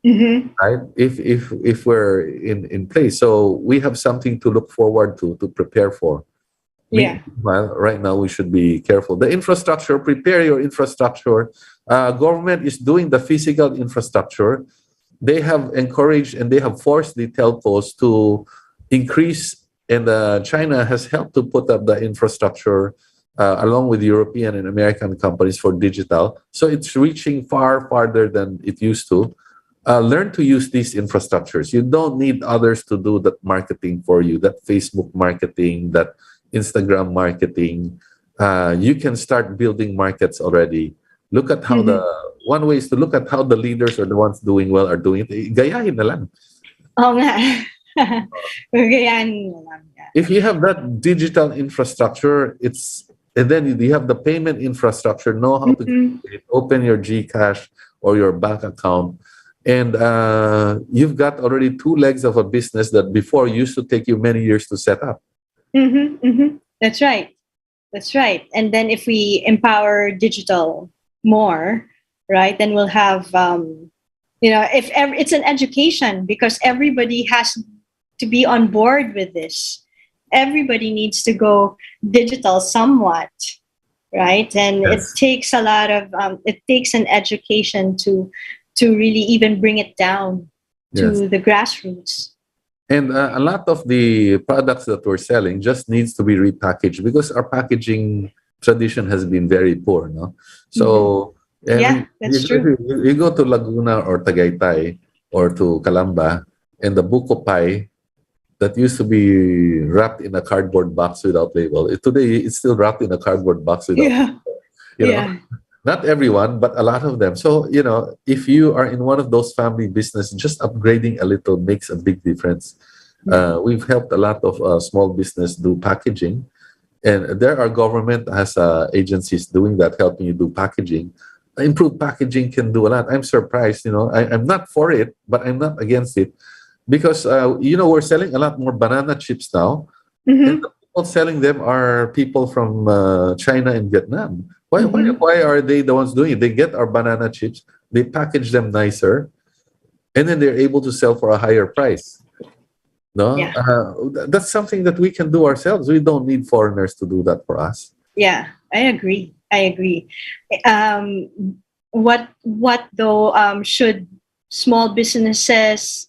Mm-hmm. right? If we're in place, so we have something to look forward to prepare for. Yeah. Meanwhile, right now we should be careful. The infrastructure, prepare your infrastructure. Government is doing the physical infrastructure. They have encouraged and they have forced the telcos to increase, and China has helped to put up the infrastructure along with European and American companies for digital. So it's reaching far farther than it used to. Learn to use these infrastructures. You don't need others to do that marketing for you, that Facebook marketing, that Instagram marketing. You can start building markets already. Look at how the Mm-hmm. one way is to look at how the leaders or the ones doing well are doing it. Gayahin na lang. Oo nga. Gagayahin mo lang. Yeah. If you have that digital infrastructure, and then you have the payment infrastructure, know how to Mm-hmm. open your GCash or your bank account, and you've got already two legs of a business that before used to take you many years to set up. Mm-hmm. Mm-hmm. That's right. That's right. And then if we empower digital more, right, then we'll have, if it's an education because everybody has to be on board with this. Everybody needs to go digital somewhat, right? And it Yes. takes a lot of, it takes an education to really even bring it down Yes. to the grassroots. And a lot of the products that we're selling just needs to be repackaged because our packaging tradition has been very poor, no? Mhm. So Yeah, every that's true. you go to Laguna or Tagaytay or to Calamba, and the buko pie that used to be wrapped in a cardboard box without label. Today it's still wrapped in a cardboard box without, Yeah, you know. yeah. Not everyone, but a lot of them. So, if you are in one of those family business, just upgrading a little makes a big difference. We've helped a lot of small business do packaging, and there are government has agencies doing that, helping you do packaging. Improved packaging can do a lot. I'm surprised. I'm not for it, but I'm not against it because we're selling a lot more banana chips now, and Mm-hmm. the people selling them are people from China and Vietnam. Why, why, Mm-hmm. why are they the ones doing it? They get our banana chips, they package them nicer, and then they're able to sell for a higher price. No, Yeah, that's something that we can do ourselves. We don't need foreigners to do that for us. yeah. I agree. I agree. Um, what though should small businesses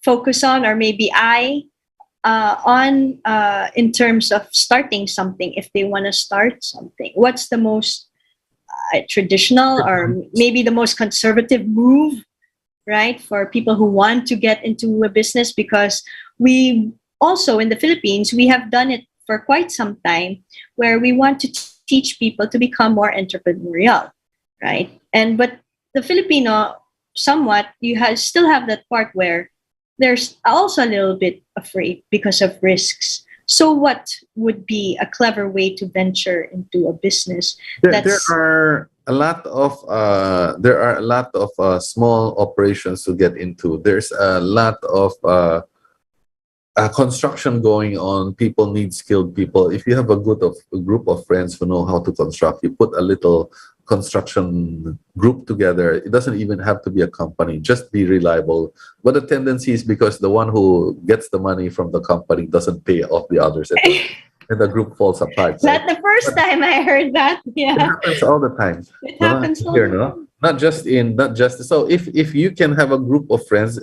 focus on, or maybe on in terms of starting something if they want to start something? What's the most traditional or maybe the most conservative move, right, for people who want to get into a business? Because we also in the Philippines, we have done it for quite some time where we want to teach people to become more entrepreneurial, right? But the Filipino, somewhat, still have that part where there's also a little bit afraid because of risks. So what would be a clever way to venture into a business There that's are a lot of small operations to get into. There's a lot of construction going on. People need skilled people. If you have a group of friends who know how to construct, you put a little construction group together. It doesn't even have to be a company. Just be reliable. But the tendency is because the one who gets the money from the company doesn't pay off the others, and the group falls apart, right? not the first time I heard that. It Yeah, happens all the time. it No, happens all here, the no, time. not just. So if you can have a group of friends,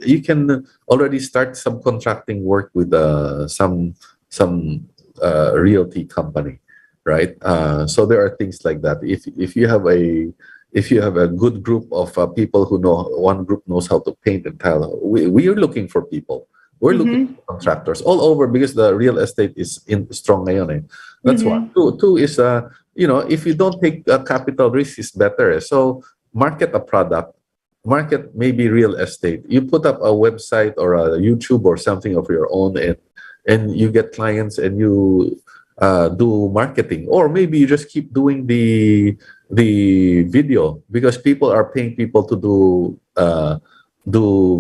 you can already start subcontracting work with some realty company, right? So there are things like that. If you have a good group of people who know, one group knows how to paint and tile. We are looking for people. We're looking Mm-hmm. for contractors all over because the real estate is in strong ngayon, eh. That's one. Mm-hmm. Two is if you don't take capital risk, is better. So market a product, market maybe real estate. You put up a website or a YouTube or something of your own, and you get clients, and you do marketing, or maybe you just keep doing the video because people are paying people to do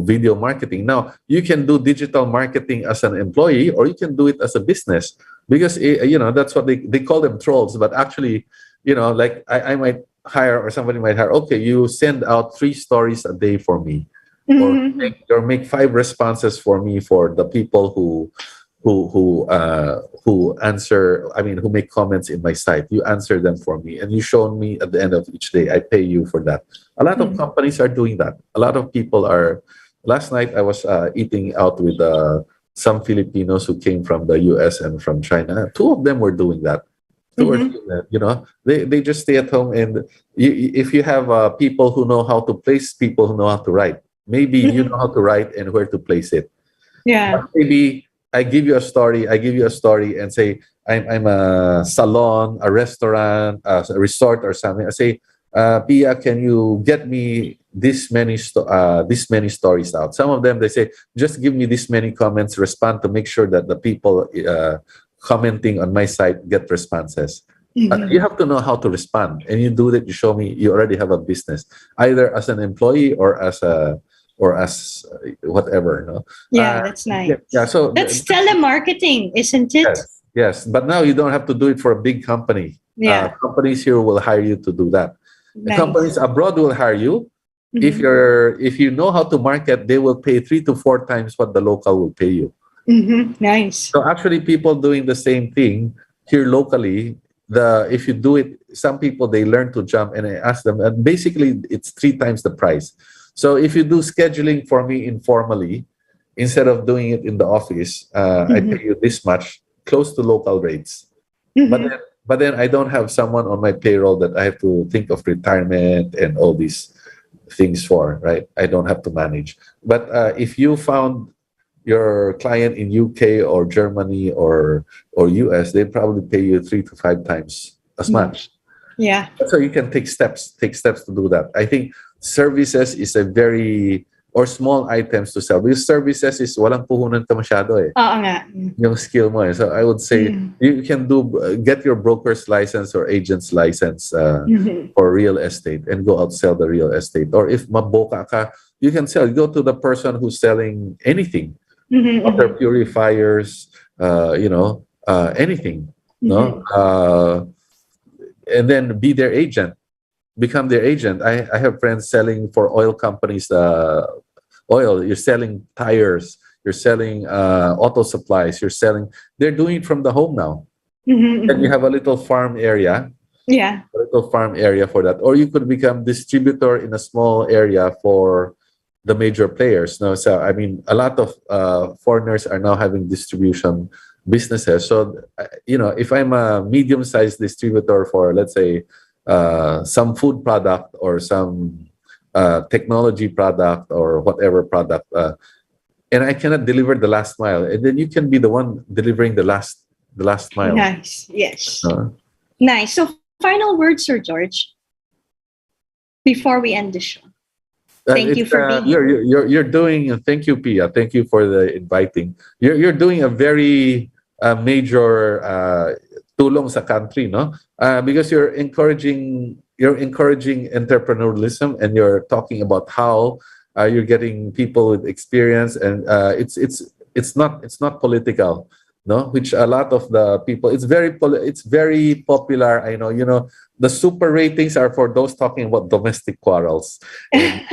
video marketing. Now you can do digital marketing as an employee, or you can do it as a business, because that's what they call them trolls, but actually, like I might hire, or somebody might hire, okay, you send out 3 stories a day for me, or Mm-hmm. make 5 responses for me for the people who answer, I mean, who make comments in my site. You answer them for me, and you show me at the end of each day. I pay you for that. A lot of Mm-hmm. companies are doing that. A lot of people are. Last night I was eating out with some Filipinos who came from the US and from China. 2 of them were doing that. 2 or 3 Mm-hmm. of them, they just stay at home. And if you have people who know how to place, people who know how to write, maybe you know Mm-hmm. how to write and where to place it. Yeah. But maybe I give you a story and say, I'm a salon, a restaurant, a resort or something. I say, Pia, can you get me this many stories out? Some of them, they say, just give me this many comments, respond to make sure that the people commenting on my site get responses. You Mm-hmm. have to know how to respond, and you do that. You show me you already have a business, either as an employee or as whatever. No, Yeah, that's yeah. nice. So That's telemarketing, isn't it? yes, yes. But now you don't have to do it for a big company. Yeah, Companies here will hire you to do that. nice. Companies abroad will hire you Mm-hmm. if you know how to market. They will pay 3 to 4 times what the local will pay you. Mm-hmm. Nice. So actually, people doing the same thing here locally. If you do it, some people they learn to jump, and I ask them, and basically it's 3 times the price. So if you do scheduling for me informally, instead of doing it in the office, I Mm-hmm. pay you this much, close to local rates. But Mm-hmm. then, but then I don't have someone on my payroll that I have to think of retirement and all these things for, right? I don't have to manage. But if you found your client in UK or Germany or US, they probably pay you 3 to 5 times as Mm-hmm. much. Yeah. So you can take steps to do that. I think services is a very or small items to sell. Because services is walang puhunan ka masyado eh. Oo nga. Yung skill mo eh. So I would say Mm-hmm. you can get your broker's license or agent's license Mm-hmm. for real estate and go out sell the real estate. Or if maboka ka, you can sell. Go to the person who's selling anything, water Mm-hmm. purifiers, anything. No, Mm-hmm. and then be their agent, become their agent. I have friends selling for oil companies. Oil. You're selling tires. You're selling auto supplies. You're selling. They're doing it from the home now. Mm-hmm. And you Mm-hmm. have a little farm area, Yeah. for that, or you could become distributor in a small area for the major players. No, so I mean, a lot of foreigners are now having distribution businesses. So if I'm a medium-sized distributor for, let's say, some food product or some technology product or whatever product, and I cannot deliver the last mile, and then you can be the one delivering the last mile. Nice. Yes. Uh, Nice. So final words, Sir George, before we end the show. Thank you it's for being here. you're doing. Thank you, Pia. Thank you for the inviting. You're doing a very major tulong sa country, no? Because you're encouraging entrepreneurialism, and you're talking about how you're getting people with experience, and it's not political, no? Which a lot of the people, it's very popular. I know, the super ratings are for those talking about domestic quarrels and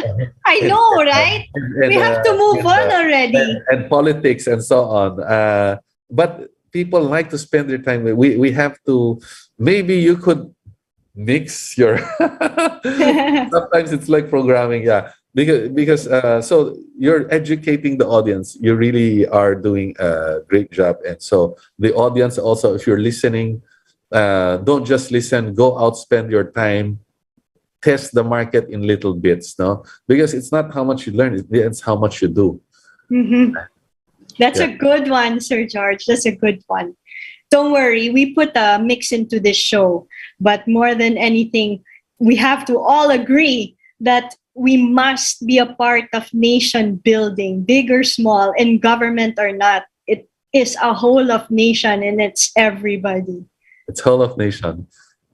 I and know, right? We and, have to move on and, already. and politics and so on. But people like to spend their time. We have to. Maybe you could mix your. Sometimes it's like programming, yeah. Because so you're educating the audience. You really are doing a great job, and so the audience also, if you're listening, don't just listen. Go out, spend your time, test the market in little bits, no? Because it's not how much you learn, it's how much you do. Mhm. That's Yeah. a good one, Sir George. That's a good one. Don't worry, we put a mix into this show. But more than anything, we have to all agree that we must be a part of nation building, big or small, in government or not. It is a whole of nation and it's everybody. It's whole of nation.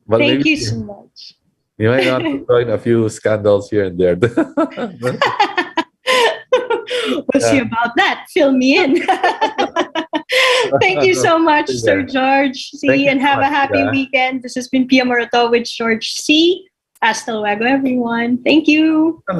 But Thank maybe you so much. you might want to join a few scandals here and there. We'll see Yeah. about that. Fill me in. Thank you so much, Sir Yeah. George Thank C. you And so have a much. happy Yeah. weekend. This has been Pia Morato with George C. Hasta luego, everyone. Thank you.